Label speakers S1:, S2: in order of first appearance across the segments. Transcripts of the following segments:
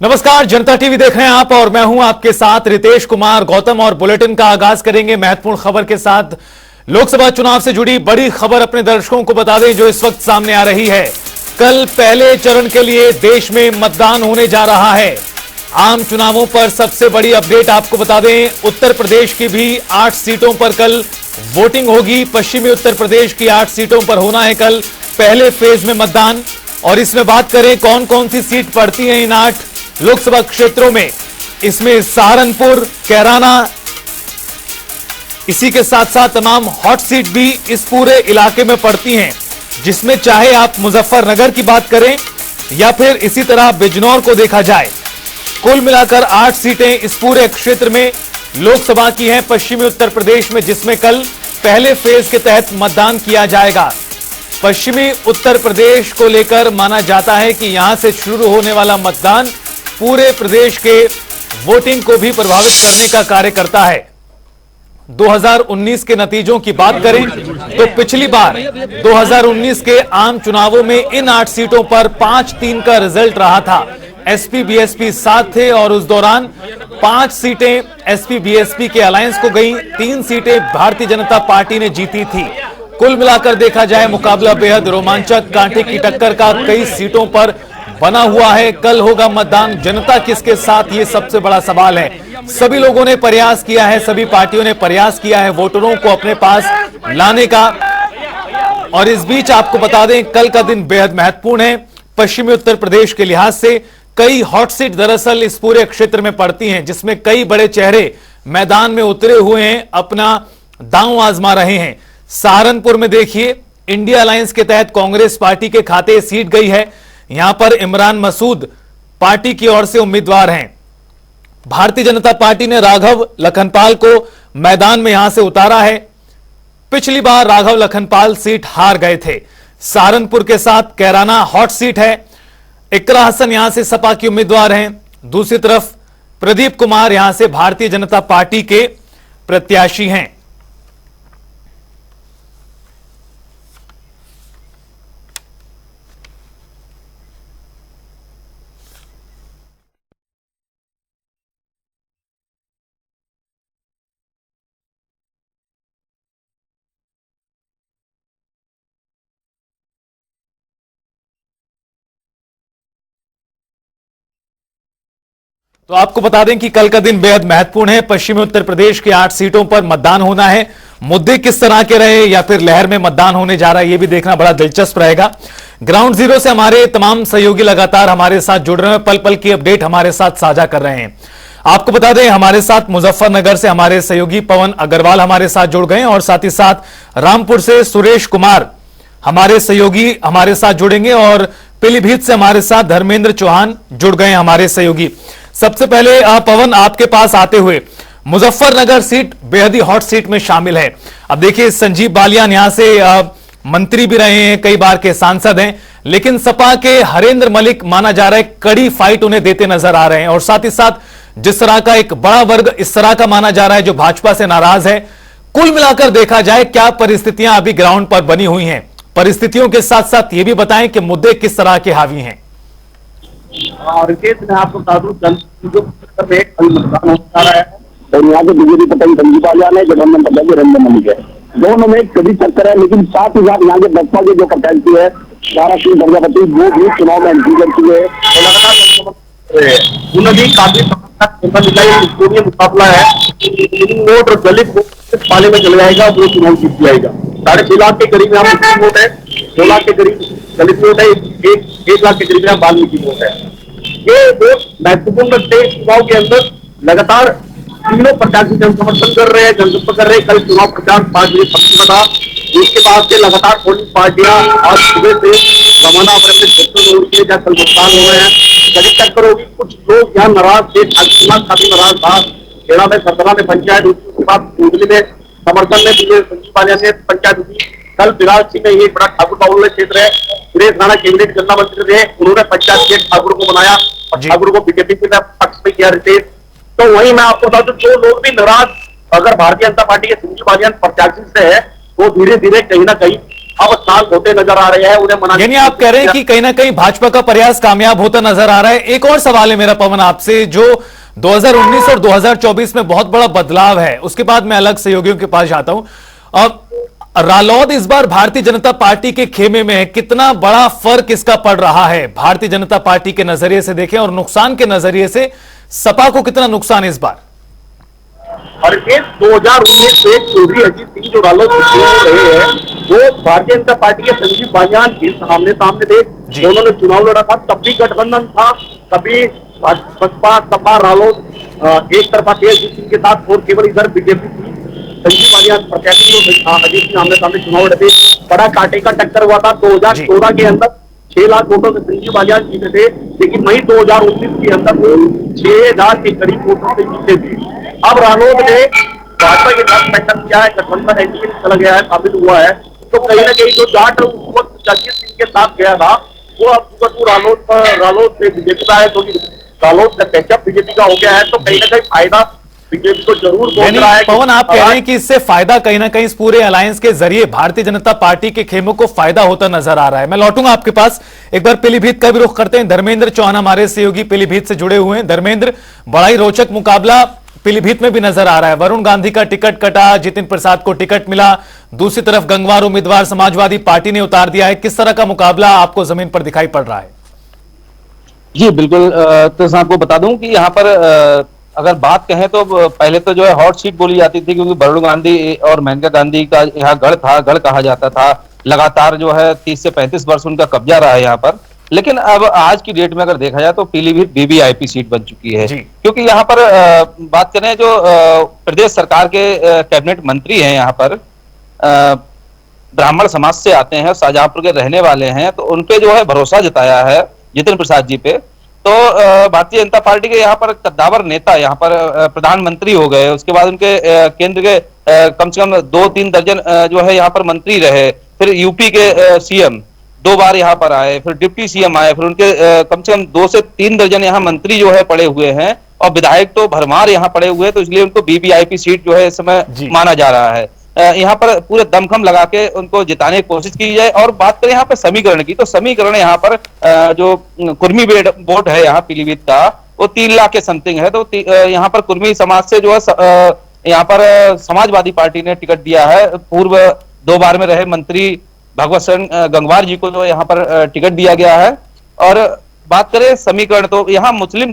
S1: नमस्कार, जनता टीवी देख रहे हैं आप और मैं हूं आपके साथ रितेश कुमार गौतम। और बुलेटिन का आगाज करेंगे महत्वपूर्ण खबर के साथ। लोकसभा चुनाव से जुड़ी बड़ी खबर अपने दर्शकों को बता दें जो इस वक्त सामने आ रही है। कल पहले चरण के लिए देश में मतदान होने जा रहा है। आम चुनावों पर सबसे बड़ी अपडेट आपको बता दें, उत्तर प्रदेश की भी 8 सीटों पर कल वोटिंग होगी। पश्चिमी उत्तर प्रदेश की 8 सीटों पर होना है कल पहले फेज में मतदान। और इसमें बात करें कौन कौन सी सीट पड़ती है इन 8 लोकसभा क्षेत्रों में, इसमें सहारनपुर, कैराना, इसी के साथ साथ तमाम हॉट सीट भी इस पूरे इलाके में पड़ती हैं, जिसमें चाहे आप मुजफ्फरनगर की बात करें या फिर इसी तरह बिजनौर को देखा जाए। कुल मिलाकर 8 सीटें इस पूरे क्षेत्र में लोकसभा की हैं पश्चिमी उत्तर प्रदेश में, जिसमें कल पहले फेज के तहत मतदान किया जाएगा। पश्चिमी उत्तर प्रदेश को लेकर माना जाता है कि यहां से शुरू होने वाला मतदान पूरे प्रदेश के वोटिंग को भी प्रभावित करने का कार्य करता है। 2019 के नतीजों की बात करें तो पिछली बार 2019 के आम चुनावों में इन 8 सीटों पर 5-3 का रिजल्ट रहा था। एसपी बीएसपी साथ थे और उस दौरान 5 सीटें एसपी बीएसपी के अलायंस को गई, 3 सीटें भारतीय जनता पार्टी ने जीती थी। कुल मिलाकर देखा जाए मुकाबला बेहद रोमांचक, कांटे की टक्कर का कई सीटों पर बना हुआ है। कल होगा मतदान, जनता किसके साथ, ये सबसे बड़ा सवाल है। सभी लोगों ने प्रयास किया है, सभी पार्टियों ने प्रयास किया है वोटरों को अपने पास लाने का। और इस बीच आपको बता दें कल का दिन बेहद महत्वपूर्ण है पश्चिमी उत्तर प्रदेश के लिहाज से। कई हॉट सीट दरअसल इस पूरे क्षेत्र में पड़ती हैं, जिसमें कई बड़े चेहरे मैदान में उतरे हुए हैं, अपना दांव आजमा रहे हैं। सहारनपुर में देखिए, इंडिया अलायंस के तहत कांग्रेस पार्टी के खाते सीट गई है। यहां पर इमरान मसूद पार्टी की ओर से उम्मीदवार हैं। भारतीय जनता पार्टी ने राघव लखनपाल को मैदान में यहां से उतारा है। पिछली बार राघव लखनपाल सीट हार गए थे। सहारनपुर के साथ कैराना हॉट सीट है। इकरा हसन यहां से सपा की उम्मीदवार हैं। दूसरी तरफ प्रदीप कुमार यहां से भारतीय जनता पार्टी के प्रत्याशी हैं। तो आपको बता दें कि कल का दिन बेहद महत्वपूर्ण है। पश्चिमी उत्तर प्रदेश की 8 सीटों पर मतदान होना है। मुद्दे किस तरह के रहे या फिर लहर में मतदान होने जा रहा है, यह भी देखना बड़ा दिलचस्प रहेगा। ग्राउंड जीरो से हमारे तमाम सहयोगी लगातार हमारे साथ जुड़ रहे हैं, पल पल की अपडेट हमारे साथ साझा कर रहे हैं। आपको बता दें हमारे साथ मुजफ्फरनगर से हमारे सहयोगी पवन अग्रवाल हमारे साथ जुड़ गए और साथ ही साथ रामपुर से सुरेश कुमार हमारे सहयोगी हमारे साथ जुड़ेंगे और पीलीभीत से हमारे साथ धर्मेंद्र चौहान जुड़ गए हमारे सहयोगी। सबसे पहले पवन, आपके पास आते हुए, मुजफ्फरनगर सीट बेहद ही हॉट सीट में शामिल है। अब देखिए संजीव बालियान यहां से मंत्री भी रहे हैं, कई बार के सांसद हैं, लेकिन सपा के हरेंद्र मलिक माना जा रहा है कड़ी फाइट उन्हें देते नजर आ रहे हैं। और साथ ही साथ जिस तरह का एक बड़ा वर्ग इस तरह का माना जा रहा है जो भाजपा से नाराज है। कुल मिलाकर देखा जाए क्या परिस्थितियां अभी ग्राउंड पर बनी हुई हैं, परिस्थितियों के साथ साथ यह भी बताएं कि मुद्दे किस तरह के हावी हैं।
S2: रितेश, मैं आपको बता दूं मतदान होता रहा है और यहाँ के बीजेपी पता संजीव बालियान है, गठबंधन पता हरेंद्र मलिक है। दोनों में कड़ी टक्कर है, लेकिन साथ ही साथ यहाँ के बसपा के जो प्रत्याशी है सारा सिंह प्रजापति, वो भी चुनाव में एंट्री कर चुके हैं और लगातार उन्होंने भी मुकाबला है। वोट और दलित वोट पाले में चले जाएगा, वो चुनाव जीत जाएगा। 6.5 लाख के करीब यहाँ मुस्लिम वोट है, 2 लाख के करीब दलित वोट है, 1 लाख के करीब यहाँ वाल्मीकि वोट है। ये वोट महत्वपूर्ण रखते हैं। चुनाव के अंदर लगातार तीनों प्रत्याशी जन समर्थन कर रहे हैं, जनसंपर्क कर रहे हैं। कल चुनाव प्रचार 5 बजे खत्म था, उसके बाद से लगातार पोलिंग पार्टियां आज सुबह से रवाना अपने अपने क्षेत्रों में उठे जहाँ कल मतदान हो रहे हैं। कड़ी टक्कर होगी। कुछ लोग यहाँ नाराज थे, काफी नाराज था। खेड़ा में सरदरा में पंचायत, उसके बाद कुंडली में समर्थन में संजीव बालियान ने पंचायत हुई। कल बिलाल सिंह में ये बड़ा ठाकुर बाहुल्य क्षेत्र है, सुरेश राणा कैबिनेट गन्ना मंत्री थे, उन्होंने पंचायत के ठाकुर को बनाया और ठाकुर को बीजेपी के पक्ष में किया रितेश। तो वही मैं आपको बता दूं, जो लोग भी नाराज अगर भारतीय जनता पार्टी के संजीव बालियान प्रत्याशी से है, वो धीरे धीरे कहीं ना कहीं अब साल होते नजर आ रहे हैं, उन्हें मना।
S1: यानी आप कह रहे हैं कि कहीं ना कहीं भाजपा का प्रयास कामयाब होता नजर आ रहा है। एक और सवाल है मेरा पवन आपसे, जो 2019 और 2024 में बहुत बड़ा बदलाव है, उसके बाद मैं अलग सहयोगियों के पास जाता हूं। अब रालोद इस बार भारतीय जनता पार्टी के खेमे में है, कितना बड़ा फर्क इसका पड़ रहा है भारतीय जनता पार्टी के नजरिए से देखें और नुकसान के नजरिए से सपा को कितना नुकसान है इस बार?
S2: और 2019 से चौधरी अजीत सिंह जो रालोद रहे हैं, वो भारतीय जनता पार्टी के संजीव बालियान के सामने थे। दोनों ने चुनाव लड़ा था, तब भी गठबंधन था, तभी बसपा सपा रालोद एक तरफा थे अजीत सिंह के साथ, और केवल इधर बीजेपी थी। संजीव बालियान प्रत्याशी अजीत सिंह आमने सामने चुनाव लड़े, बड़ा कांटे का टक्कर हुआ था। 2014 के अंदर 6 लाख वोटों से संजीव बालियान जीते थे, लेकिन वही 2019 के अंदर वो 6,000 के करीब वोटों से जीते थे। अब रालोद ने भाजपा के साथ बैठक किया है, गठबंधन एनडीए में चला गया है, साबित हुआ है। तो कहीं ना कहीं जो जाट उस वक्त अजीत सिंह के साथ गया था, वो अब रालोद से बीजेपी का है, क्योंकि रालोद का कैचअप बीजेपी का हो गया है। तो कहीं ना कहीं फायदा बीजेपी को जरूर पहुंच रहा है।
S1: पवन, आप कह रहे हैं कि इससे फायदा कहीं ना कहीं इस पूरे अलायंस के जरिए भारतीय जनता पार्टी के खेमों को फायदा होता नजर आ रहा है। मैं लौटूंगा आपके पास, एक बार पीलीभीत का भी रुख करते हैं। धर्मेंद्र चौहान हमारे सहयोगी पीलीभीत से जुड़े हुए हैं। धर्मेंद्र, बड़ा ही रोचक मुकाबला पीलीभीत में भी नजर आ रहा है। वरुण गांधी का टिकट कटा, जितिन प्रसाद को टिकट मिला, दूसरी तरफ गंगवार उम्मीदवार समाजवादी पार्टी ने उतार दिया है। किस तरह का मुकाबला आपको जमीन पर दिखाई पड़ रहा है?
S3: जी बिल्कुल, तो आपको बता दूं कि यहाँ पर अगर बात कहें तो पहले तो जो है हॉट सीट बोली जाती थी, क्योंकि वरुण गांधी और मेनका गांधी का यहाँ गढ़ था, गढ़ कहा जाता था। लगातार जो है 30 से 35 वर्ष उनका कब्जा रहा है यहाँ पर। लेकिन अब आज की डेट में अगर देखा जाए तो पीलीभीत वीवीआईपी सीट बन चुकी है, क्योंकि यहाँ पर बात करें जो प्रदेश सरकार के कैबिनेट मंत्री हैं, यहाँ पर ब्राह्मण समाज से आते हैं, शाहजहांपुर के रहने वाले हैं, तो उनपे जो है भरोसा जताया है जितिन प्रसाद जी पे। तो भारतीय जनता पार्टी के यहाँ पर कद्दावर नेता यहाँ पर प्रधानमंत्री हो गए, उसके बाद उनके केंद्र के कम से कम 2-3 दर्जन जो है यहाँ पर मंत्री रहे, फिर यूपी के सीएम 2 बार यहाँ पर आए, फिर डिप्टी सीएम आए, फिर उनके कम से कम 2 से 3 दर्जन यहाँ मंत्री जो है पड़े हुए हैं, और विधायक तो भरमार यहाँ पड़े हुए हैं। तो इसलिए उनको वीवीआईपी सीट जो है इस समय माना जा रहा है। यहाँ पर पूरे दमखम लगा के उनको जिताने की कोशिश की जाए। और बात करें यहाँ पर समीकरण की, तो समीकरण यहाँ पर जो कुर्मी वोट है यहाँ पीलीभीत का, वो 3 लाख के समथिंग है। तो यहाँ पर कुर्मी समाज से जो है यहाँ पर समाजवादी पार्टी ने टिकट दिया है। पूर्व 2 बार में रहे मंत्री भगवत शरण गंगवार जी को जो यहाँ पर टिकट दिया गया है। और बात करें समीकरण, तो यहाँ मुस्लिम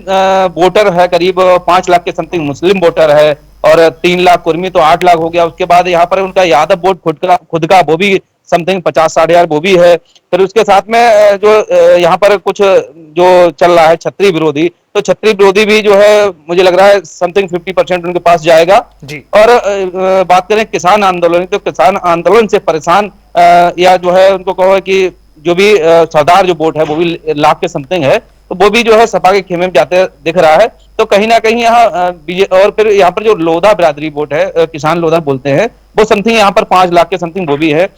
S3: वोटर है, करीब 5 लाख के समथिंग मुस्लिम वोटर है, और 3 लाख कुर्मी, तो 8 लाख हो गया। उसके बाद यहाँ पर उनका यादव वोट खुद का वो भी समथिंग 50-60 हजार वो भी है। फिर उसके साथ में जो यहाँ पर कुछ जो चल रहा है क्षत्रिय विरोधी, तो क्षत्रिय विरोधी भी जो है मुझे लग रहा है समथिंग 50% उनके पास जाएगा जी। और बात करें किसान आंदोलन, तो किसान आंदोलन से परेशान या जो है उनको कहो कि जो भी सरदार जो वोट है वो भी लाख के समथिंग है, तो वो भी जो है सपा के खेमे में जाते दिख रहा है। तो कहीं ना कहीं यहाँ और फिर यहाँ पर जो लोधा बिरादरी वोट है, किसान लोधा बोलते हैं, वो समथिंग यहाँ पर 5 लाख के समथिंग वो भी है।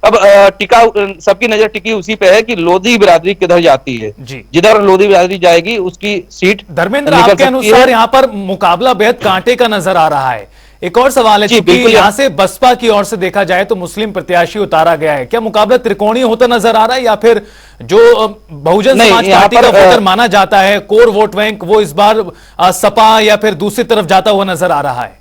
S3: अब टिका सबकी नजर टिकी उसी पे है कि लोधी बिरादरी किधर जाती है, जिधर लोधी बिरादरी जाएगी उसकी सीट।
S1: धर्मेंद्र, आपके अनुसार यहाँ पर मुकाबला बेहद कांटे का नजर आ रहा है। एक और सवाल है, क्योंकि यहाँ से बसपा की ओर से देखा जाए तो मुस्लिम प्रत्याशी उतारा गया है, क्या मुकाबला त्रिकोणीय होता नजर आ रहा है, या फिर जो बहुजन समाज पार्टी का वोटर माना जाता है, कोर वोट बैंक, वो इस बार सपा या फिर दूसरी तरफ जाता हुआ नजर आ रहा है?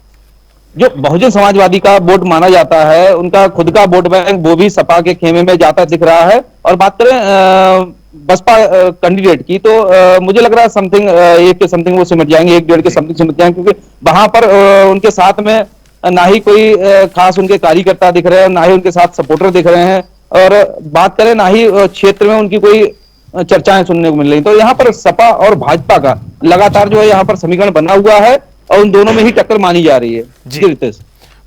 S3: जो बहुजन समाजवादी का वोट माना जाता है, उनका खुद का वोट बैंक वो भी सपा के खेमे में जाता दिख रहा है। और बात करें बसपा कैंडिडेट की, तो मुझे लग रहा है समथिंग 1 के समथिंग वो सिमट जाएंगे, 1-1.5 के समथिंग सिमट जाएंगे, क्योंकि वहां पर उनके साथ में ना ही कोई खास उनके कार्यकर्ता दिख रहे हैं, ना ही उनके साथ सपोर्टर दिख रहे हैं, और बात करें ना ही क्षेत्र में उनकी कोई चर्चाएं सुनने को मिल रही। तो यहाँ पर सपा और भाजपा का लगातार जो है यहाँ पर समीकरण बना हुआ है, और उन दोनों में ही टक्कर मानी जा रही है जी।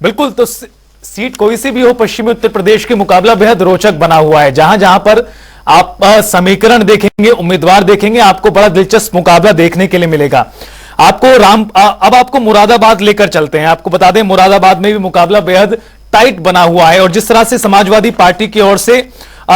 S1: बिल्कुल, तो सीट कोई सी भी हो, पश्चिमी उत्तर प्रदेश के मुकाबला बेहद रोचक बना हुआ है। जहां जहां पर आप समीकरण देखेंगे, उम्मीदवार देखेंगे, आपको बड़ा दिलचस्प मुकाबला देखने के लिए मिलेगा। आपको अब आपको मुरादाबाद लेकर चलते हैं। आपको बता दें, मुरादाबाद में भी मुकाबला बेहद टाइट बना हुआ है, और जिस तरह से समाजवादी पार्टी की ओर से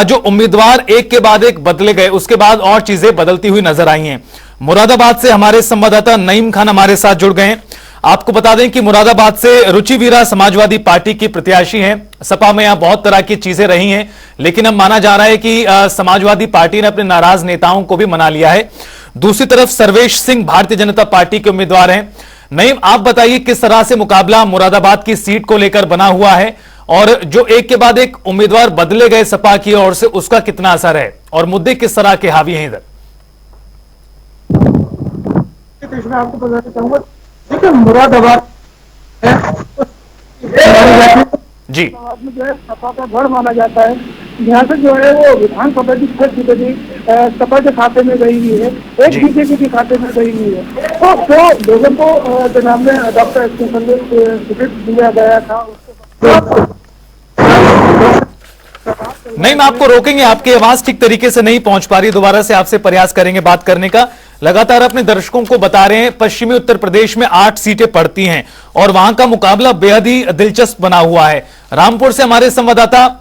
S1: जो उम्मीदवार एक के बाद एक बदले गए, उसके बाद और चीजें बदलती हुई नजर आई हैं। मुरादाबाद से हमारे संवाददाता नईम खान हमारे साथ जुड़ गए हैं। आपको बता दें कि मुरादाबाद से रुचि वीरा समाजवादी पार्टी की प्रत्याशी हैं। सपा में यहां बहुत तरह की चीजें रही हैं, लेकिन अब माना जा रहा है कि समाजवादी पार्टी ने अपने नाराज नेताओं को भी मना लिया है। दूसरी तरफ सर्वेश सिंह भारतीय जनता पार्टी के उम्मीदवार हैं। नईम, आप बताइए किस तरह से मुकाबला मुरादाबाद की सीट को लेकर बना हुआ है, और जो एक के बाद एक उम्मीदवार बदले गए सपा की ओर से, उसका कितना असर है और मुद्दे किस तरह के हावी हैं इधर?
S4: मैं आपको बताना चाहूंगा, देखिए मुरादाबाद
S1: जी
S4: में जो है सपा का गढ़ माना जाता है। यहाँ से जो है वो विधानसभा की 6 सीटें सपा के खाते में गई हुई है, एक बीजेपी के खाते में गई हुई है। तो जो लोगों को जनाब में डॉक्टर टिकट दिया गया था,
S1: नहीं, मैं आपको रोकेंगे, आपकी आवाज ठीक तरीके से नहीं पहुंच पा रही, दोबारा से आपसे प्रयास करेंगे बात करने का। लगातार अपने दर्शकों को बता रहे हैं पश्चिमी उत्तर प्रदेश में 8 सीटें पड़ती हैं और वहां का मुकाबला बेहद ही दिलचस्प बना हुआ है। रामपुर से हमारे संवाददाता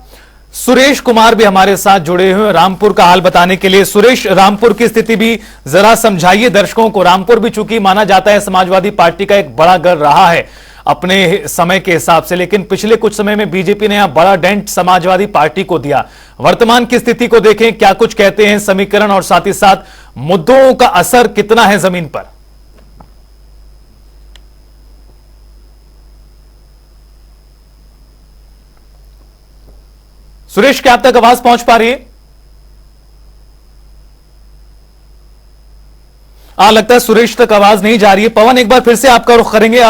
S1: सुरेश कुमार भी हमारे साथ जुड़े हुए हैं रामपुर का हाल बताने के लिए। सुरेश, रामपुर की स्थिति भी जरा समझाइए दर्शकों को। रामपुर भी चूंकि माना जाता है समाजवादी पार्टी का एक बड़ा गढ़ रहा है अपने समय के हिसाब से, लेकिन पिछले कुछ समय में बीजेपी ने यहां बड़ा डेंट समाजवादी पार्टी को दिया। वर्तमान की स्थिति को देखें, क्या कुछ कहते हैं समीकरण, और साथ ही साथ मुद्दों का असर कितना है जमीन पर? सुरेश, क्या आप तक आवाज पहुंच पा रही है? लगता है सुरेश तक आवाज नहीं जा रही है। पवन, एक बार फिर से आपका रुख करेंगे।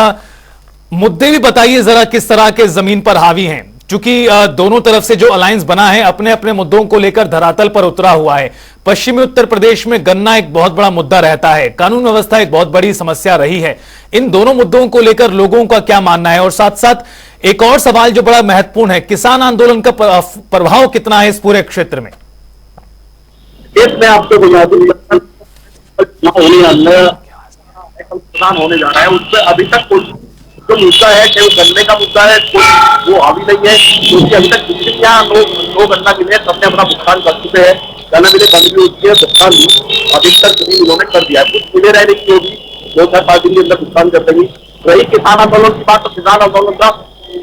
S1: मुद्दे भी बताइए जरा किस तरह के जमीन पर हावी हैं, क्योंकि दोनों तरफ से जो अलायंस बना है अपने अपने मुद्दों को लेकर धरातल पर उतरा हुआ है। पश्चिमी उत्तर प्रदेश में गन्ना एक बहुत बड़ा मुद्दा रहता है, कानून व्यवस्था एक बहुत बड़ी समस्या रही है। इन दोनों मुद्दों को लेकर लोगों का क्या मानना है? और साथ साथ एक और सवाल जो बड़ा महत्वपूर्ण है, किसान आंदोलन का प्रभाव कितना है इस पूरे क्षेत्र में?
S2: इसमें आपको बुझा दूं, होने जा रहा है, उस पर अभी तक कोई जो मुद्दा है, चाहे वो गन्ने का मुद्दा है, वो हावी नहीं है, क्योंकि अभी तक जितने यहाँ लोग गन्ना मिले सबने अपना भुगतान कर चुके हैं। गन्ना मिले बंद भी होती है, भुगतान भी अधिकतर सभी मिलों ने कर दिया है। कुछ मिले रह रही होगी 2-4-5 दिन के अंदर भुगतान कर देंगी। रही किसान आंदोलन की बात, तो किसान आंदोलन का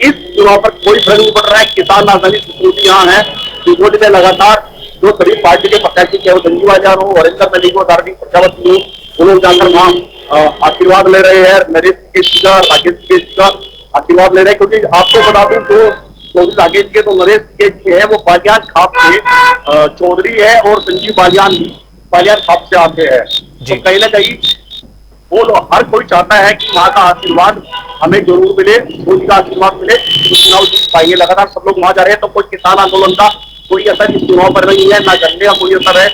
S2: इस चुनाव पर कोई फर्क नहीं पड़ रहा है। किसान राजधानी सिसोदी यहाँ है, सिसोदी में लगातार जो सभी पार्टी के प्रत्याशी, चाहे वो संजीव आजान हो, हरिंदर मलिक हो, धार्मिक प्रजापति हो, वो लोग जाकर वहाँ आशीर्वाद ले रहे हैं। नरेश के सीधा, राकेश के सीधा आशीर्वाद ले रहे हैं, क्योंकि आपको बता दूं तो राकेश के तो नरेश के है वो बालियान खाप से चौधरी है, और संजीव बालियान भी बालियान खाप से आते हैं। तो कहीं ना कहीं वो हर कोई चाहता है कि वहाँ का आशीर्वाद हमें जरूर मिले, मोदी का आशीर्वाद मिले तो चुनाव जीत पाएंगे। लगातार सब लोग वहां जा रहे हैं, तो कोई किसान आंदोलन का कोई असर इस चुनाव पर नहीं है, ना गन्ने का कोई असर है।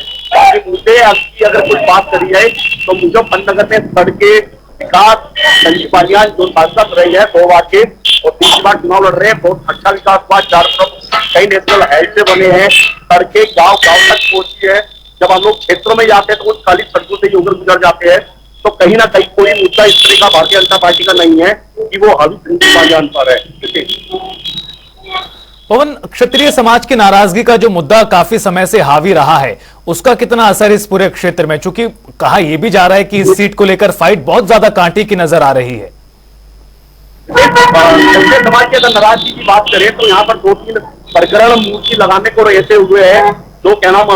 S2: मुद्दे की अगर कुछ बात करी जाए तो मुजफ्फरनगर में सड़कें विकास, संजीव बालियान जो सांसद रहे हैं 2 बार के और 3 बार चुनाव लड़ रहे हैं, बहुत अच्छा विकास हुआ। चारों तरफ कई नेशनल हाईवे बने हैं, सड़कें गाँव गाँव तक पहुंची है। जब हम लोग क्षेत्रों में जाते हैं तो कुछ खाली सड़कों से होकर गुजर जाते हैं। तो कहीं ना कहीं कोई मुद्दा इस तरह का भारतीय जनता पार्टी का नहीं है कि वो हावी संजीव बालियान पर है।
S1: पवन, क्षत्रिय समाज की नाराजगी का जो मुद्दा काफी समय से हावी रहा है, उसका कितना असर इस पूरे क्षेत्र में? चूंकि कहा यह भी जा रहा है कि इस सीट को लेकर फाइट बहुत ज्यादा कांटे की नजर आ रही है।
S2: क्षत्रिय समाज की अगर नाराजगी की बात करें तो यहाँ पर 2-3 प्रकरण मूर्ति लगाने को रहते हुए है, जो क्या नाम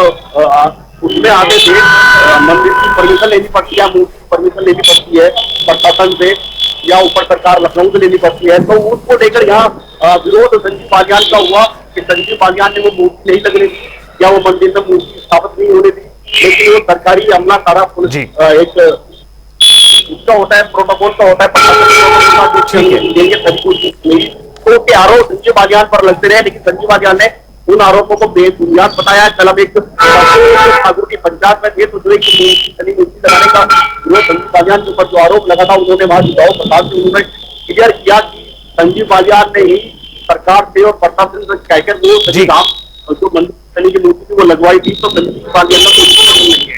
S2: उसमें आगे से मंदिर की परमिशन लेनी पड़ती है, मूर्ति की परमिशन लेनी पड़ती है प्रशासन से, या ऊपर सरकार लखनऊ से लेनी पड़ती है। तो उसको लेकर यहाँ विरोध संजीव बालियान का हुआ कि संजीव बालियान ने वो मूर्ति नहीं लगने दी या वो मंदिर में मूर्ति स्थापित नहीं होने दी, लेकिन वो सरकारी अमला सारा एक उसका होता है, प्रोटोकॉल का होता है, तो आरोप संजीव बालियान पर लगते रहे, लेकिन संजीव बालियान ने उन आरोपों को बेबुनियाद बताया। कल अब एक ठाकुर की पंचायत में थे, तो जो मूर्ति लगाने का विरोध संजीव बालियान के ऊपर जो आरोप लगा था, उन्होंने वहां जुड़ाव प्रसाद से उन्होंने क्लियर किया कि संजीव बालियान ने ही सरकार से और प्रशासन से कहकर वो जो मंदिर की मूर्ति थी वो लगवाई थी। तो संजीव बालियान का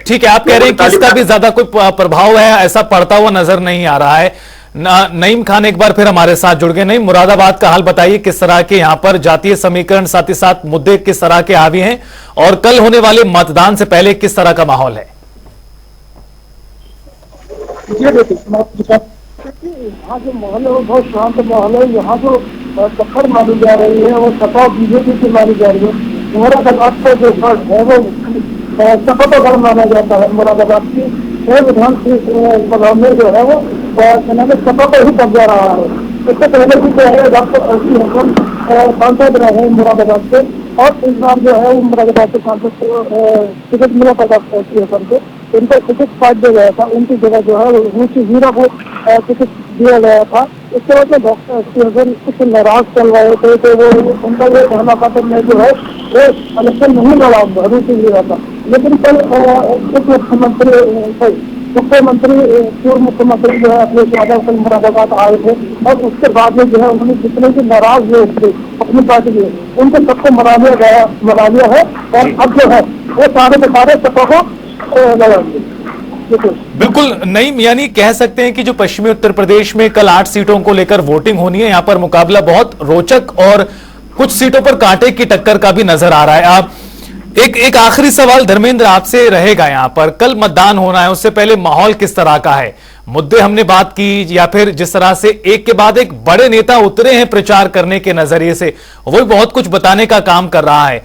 S1: ठीक है, आप कह रहे हैं कि इसका भी ज्यादा कोई प्रभाव है ऐसा पड़ता हुआ नजर नहीं आ रहा है। नईम खान एक बार फिर हमारे साथ जुड़ गए। नईम, मुरादाबाद का हाल बताइए, किस तरह के यहाँ पर जातीय समीकरण, साथ ही साथ मुद्दे किस तरह के हावी हैं, और कल होने वाले मतदान से पहले किस तरह का माहौल है?
S4: यहाँ जो माहौल है वो बहुत शांत माहौल है। यहाँ जो टक्कर मारी जा रही है वो सपा बीजेपी की मारी जा रही है। मुरादाबाद का जो गढ़ है वो सपा का गढ़ माना जाता है। मुरादाबाद की विधानसभा में जो है वो सपा को ही कब्जा रहा है। इससे पहले भी जो है डॉक्टर एस.सी. हसन सांसद रहे मुरादाबाद से, और इस बार जो है वो मुरादाबाद के सांसद को टिकट मिला था डॉक्टर एस.सी. हसन को। उनको टिकट काट दिया गया था, उनकी जगह जो है ऊंची हीरा को टिकट दिया गया था। इसके वजह से डॉक्टर एस.सी. हसन कुछ नाराज चल रहे थे, तो वो उनका ये कहना था कि मैं जो है वो इलेक्शन नहीं लड़ा ऊंची हीरा था। लेकिन कल मुख्यमंत्री पूर्व मुख्यमंत्री जो है अखिलेश यादव कल मुरादाबाद आए थे, और उसके बाद में जो है उन्होंने जितने भी नाराज लोग थे अपनी पार्टी में, उनको सबको मना लिया है। और अब जो है वो सारे के सारे सपा को
S1: बिल्कुल नईम, यानी कह सकते हैं कि जो पश्चिमी उत्तर प्रदेश में कल 8 सीटों को लेकर वोटिंग होनी है, यहां पर मुकाबला बहुत रोचक और कुछ सीटों पर कांटे की टक्कर का भी नजर आ रहा है। आप एक आखिरी सवाल धर्मेंद्र आपसे रहेगा, यहां पर कल मतदान होना है, उससे पहले माहौल किस तरह का है? मुद्दे हमने बात की, या फिर जिस तरह से एक के बाद एक बड़े नेता उतरे हैं प्रचार करने के नजरिए से, वो बहुत कुछ बताने का काम कर रहा है।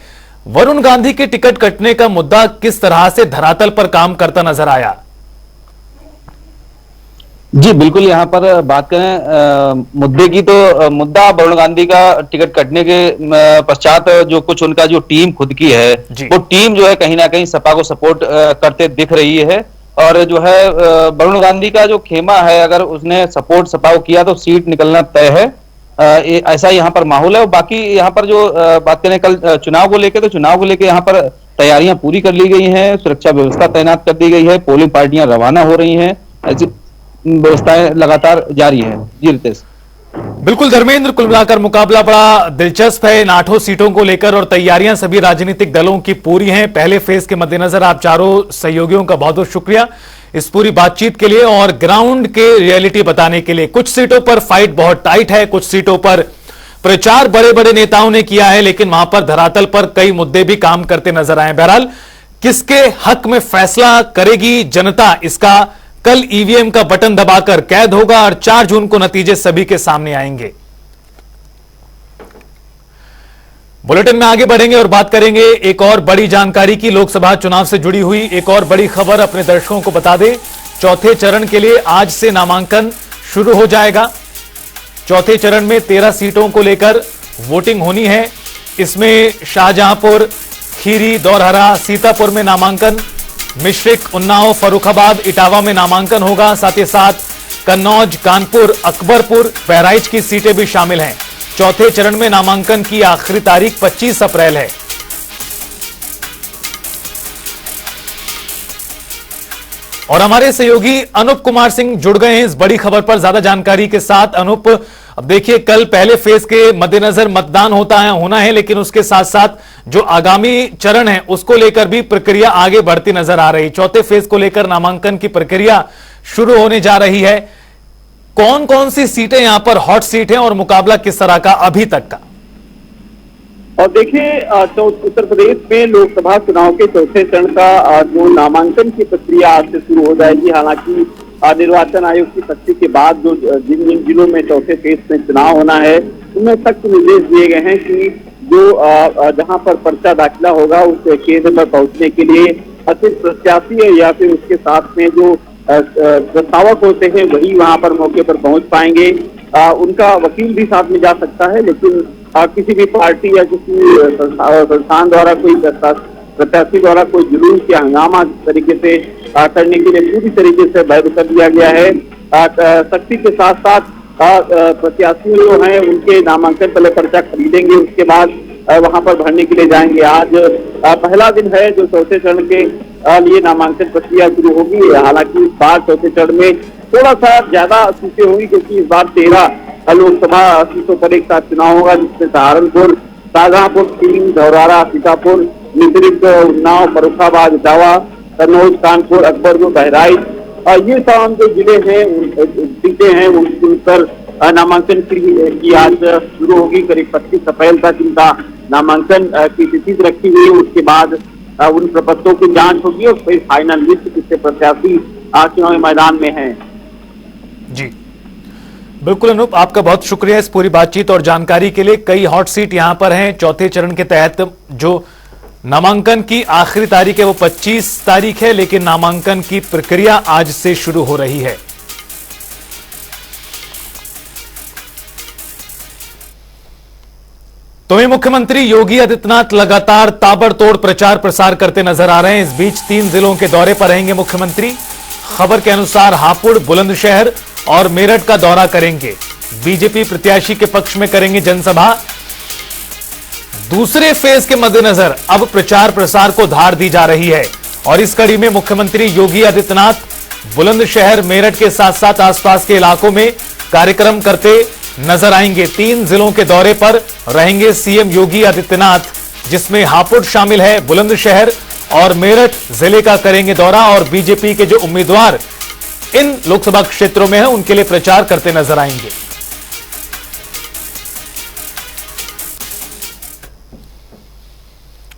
S1: वरुण गांधी के टिकट कटने का मुद्दा किस तरह से धरातल पर काम करता नजर आया?
S3: जी बिल्कुल, यहाँ पर बात करें मुद्दे की, तो मुद्दा वरुण गांधी का टिकट कटने के पश्चात जो कुछ उनका जो टीम खुद की है, वो टीम जो है कहीं ना कहीं सपा को सपोर्ट करते दिख रही है। और जो है वरुण गांधी का जो खेमा है, अगर उसने सपोर्ट सपा को किया तो सीट निकलना तय है, ऐसा यहाँ पर माहौल है। और बाकी यहाँ पर जो बात करें कल चुनाव को लेकर, तो चुनाव को लेकर यहाँ पर तैयारियां पूरी कर ली गई हैं, सुरक्षा व्यवस्था तैनात कर दी गई है, पोलिंग पार्टियां रवाना हो रही हैं, ऐसी व्यवस्थाएं लगातार जारी है। जी रितेश।
S1: बिल्कुल धर्मेंद्र, कुल मिलाकर मुकाबला बड़ा दिलचस्प है इन 8 सीटों को लेकर, और तैयारियां सभी राजनीतिक दलों की पूरी हैं। पहले फेज के मद्देनजर आप चारों सहयोगियों का बहुत बहुत शुक्रिया इस पूरी बातचीत के लिए और ग्राउंड के रियलिटी बताने के लिए। कुछ सीटों पर फाइट बहुत टाइट है, कुछ सीटों पर प्रचार बड़े बड़े नेताओं ने किया है, लेकिन वहां पर धरातल पर कई मुद्दे भी काम करते नजर आए। बहरहाल किसके हक में फैसला करेगी जनता, इसका कल ईवीएम का बटन दबाकर कैद होगा और 4 जून को नतीजे सभी के सामने आएंगे। बुलेटिन में आगे बढ़ेंगे और बात करेंगे एक और बड़ी जानकारी की। लोकसभा चुनाव से जुड़ी हुई एक और बड़ी खबर अपने दर्शकों को बता दें। चौथे चरण के लिए आज से नामांकन शुरू हो जाएगा। चौथे चरण में 13 सीटों को लेकर वोटिंग होनी है। इसमें शाहजहांपुर, खीरी, दौरहरा, सीतापुर में नामांकन, मिश्रिक, उन्नाव, फर्रुखाबाद, इटावा में नामांकन होगा। साथ ही साथ कन्नौज, कानपुर, अकबरपुर, बहराइच की सीटें भी शामिल हैं। चौथे चरण में नामांकन की आखिरी तारीख 25 अप्रैल है। और हमारे सहयोगी अनूप कुमार सिंह जुड़ गए हैं इस बड़ी खबर पर ज्यादा जानकारी के साथ। अनूप, अब देखिए कल पहले फेज के मद्देनजर मतदान होना है, लेकिन उसके साथ साथ जो आगामी चरण है उसको लेकर भी प्रक्रिया आगे बढ़ती नजर आ रही। चौथे फेज को लेकर नामांकन की प्रक्रिया शुरू होने जा रही है। कौन कौन सी सीटें यहां पर हॉट सीट हैं और मुकाबला किस तरह का अभी तक का?
S2: और देखिए उत्तर प्रदेश में लोकसभा चुनाव के चौथे चरण का जो नामांकन की प्रक्रिया आज से शुरू हो जाएगी। हालांकि निर्वाचन आयोग की सख्ती के बाद जो जिन जिलों में चौथे फेज में चुनाव होना है उनमें सख्त निर्देश दिए गए हैं कि जो जहां पर पर्चा दाखिला होगा उस केंद्र पर पहुंचने के लिए सिर्फ प्रत्याशी है या फिर उसके साथ में जो प्रस्तावक होते हैं वही वहां पर मौके पर पहुंच पाएंगे। उनका वकील भी साथ में जा सकता है, लेकिन किसी भी पार्टी या किसी संस्थान द्वारा कोई प्रत्याशी द्वारा कोई जुलूस या हंगामा तरीके से करने के लिए पूरी तरीके से बैन कर दिया गया है। सख्ती के साथ साथ प्रत्याशी जो हैं उनके नामांकन पहले पर्चा खरीदेंगे, उसके बाद वहां पर भरने के लिए जाएंगे। आज पहला दिन है जो चौथे चरण के लिए नामांकन प्रक्रिया शुरू होगी। हालांकि इस बार चौथे चरण में थोड़ा सा ज्यादा सीटें होंगी, क्योंकि इस बार 13 लोकसभा सीटों पर एक साथ चुनाव होगा, जिसमें सहारनपुर, शाहजहांपुर, खीरी, धौरहरा, सीतापुर, मिश्रिक, उन्नाव, फर्रुखाबाद, इटावा, कन्नौज, कानपुर, अकबरपुर, बहराइच और ये तमाम जो जिले हैं सीटें हैं उन पर नामांकन की आज शुरू होगी। करीब 25 अप्रैल तक इनका नामांकन की तिथि रखी हुई है। उसके बाद उन प्रपत्रों की जांच होगी और फिर फाइनल लिस्ट किससे प्रत्याशी चुनावी मैदान में है।
S1: जी बिल्कुल अनूप, आपका बहुत शुक्रिया इस पूरी बातचीत और जानकारी के लिए। कई हॉट सीट यहां पर हैं। चौथे चरण के तहत जो नामांकन की आखिरी तारीख है वो 25 तारीख है, लेकिन नामांकन की प्रक्रिया आज से शुरू हो रही है। तो वहीं मुख्यमंत्री योगी आदित्यनाथ लगातार ताबड़तोड़ प्रचार प्रसार करते नजर आ रहे हैं। इस बीच 3 जिलों के दौरे पर रहेंगे मुख्यमंत्री। खबर के अनुसार हापुड़, बुलंदशहर और मेरठ का दौरा करेंगे। बीजेपी प्रत्याशी के पक्ष में करेंगे जनसभा। दूसरे फेज के मद्देनजर अब प्रचार प्रसार को धार दी जा रही है और इस कड़ी में मुख्यमंत्री योगी आदित्यनाथ बुलंदशहर, मेरठ के साथ साथ आसपास के इलाकों में कार्यक्रम करते नजर आएंगे। 3 जिलों के दौरे पर रहेंगे सीएम योगी आदित्यनाथ, जिसमें हापुड़ शामिल है, बुलंदशहर और मेरठ जिले का करेंगे दौरा और बीजेपी के जो उम्मीदवार इन लोकसभा क्षेत्रों में हैं उनके लिए प्रचार करते नजर आएंगे।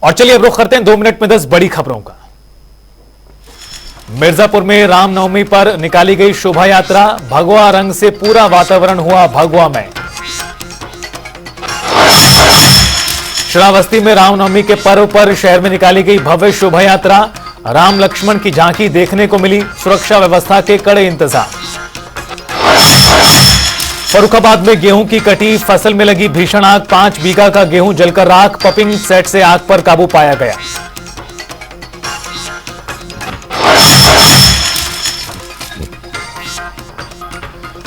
S1: और चलिए अब रुख करते हैं 2 मिनट में 10 बड़ी खबरों का। मिर्जापुर में रामनवमी पर निकाली गई शोभा यात्रा, भगवा रंग से पूरा वातावरण हुआ भगवामय। श्रावस्ती में रामनवमी के पर्व पर शहर में निकाली गई भव्य शोभा यात्रा, राम लक्ष्मण की झांकी देखने को मिली, सुरक्षा व्यवस्था के कड़े इंतजाम। फर्रुखाबाद में गेहूं की कटी फसल में लगी भीषण आग, 5 बीघा का गेहूं जलकर राख, पंपिंग सेट से आग पर काबू पाया गया।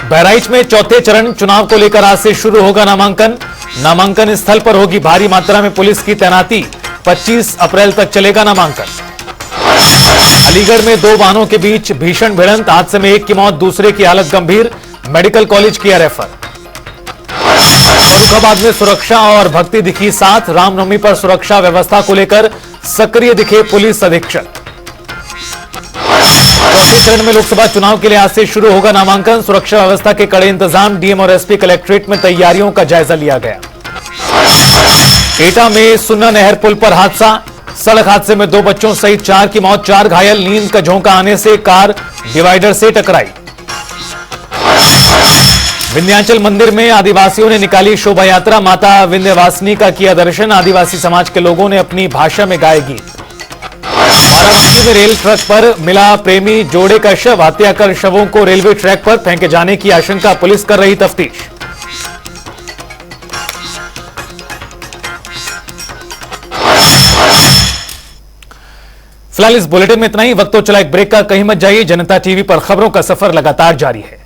S1: बहराइच में चौथे चरण चुनाव को लेकर आज से शुरू होगा नामांकन। नामांकन स्थल पर होगी भारी मात्रा में पुलिस की तैनाती। 25 अप्रैल तक चलेगा नामांकन। अलीगढ़ में 2 वाहनों के बीच भीषण भिड़ंत, हादसे में एक की मौत, दूसरे की हालत गंभीर, मेडिकल कॉलेज किया रेफर। फर्रुखाबाद में सुरक्षा और भक्ति दिखी साथ, रामनवमी पर सुरक्षा व्यवस्था को लेकर सक्रिय दिखे पुलिस अधीक्षक। चौथे चरण में लोकसभा चुनाव के लिए आज से शुरू होगा नामांकन। सुरक्षा व्यवस्था के कड़े इंतजाम, डीएम और एसपी कलेक्ट्रेट में तैयारियों का जायजा लिया गया। एटा में सुन्ना नहर पुल पर हादसा, सड़क हादसे में 2 बच्चों सहित 4 की मौत, 4 घायल। नींद का झोंका आने से कार डिवाइडर से टकराई। विंध्याचल मंदिर में आदिवासियों ने निकाली शोभा यात्रा, माता विंध्यवासिनी का किया दर्शन, आदिवासी समाज के लोगों ने अपनी भाषा में गाए गीत। बाराबंकी में रेल ट्रक पर मिला प्रेमी जोड़े का शव, हत्या कर शवों को रेलवे ट्रैक पर फेंके जाने की आशंका, पुलिस कर रही तफ्तीश। फिलहाल इस बुलेटिन में इतना ही। वक्त तो चला एक ब्रेक का, कहीं मत जाइए। जनता टीवी पर खबरों का सफर लगातार जारी है।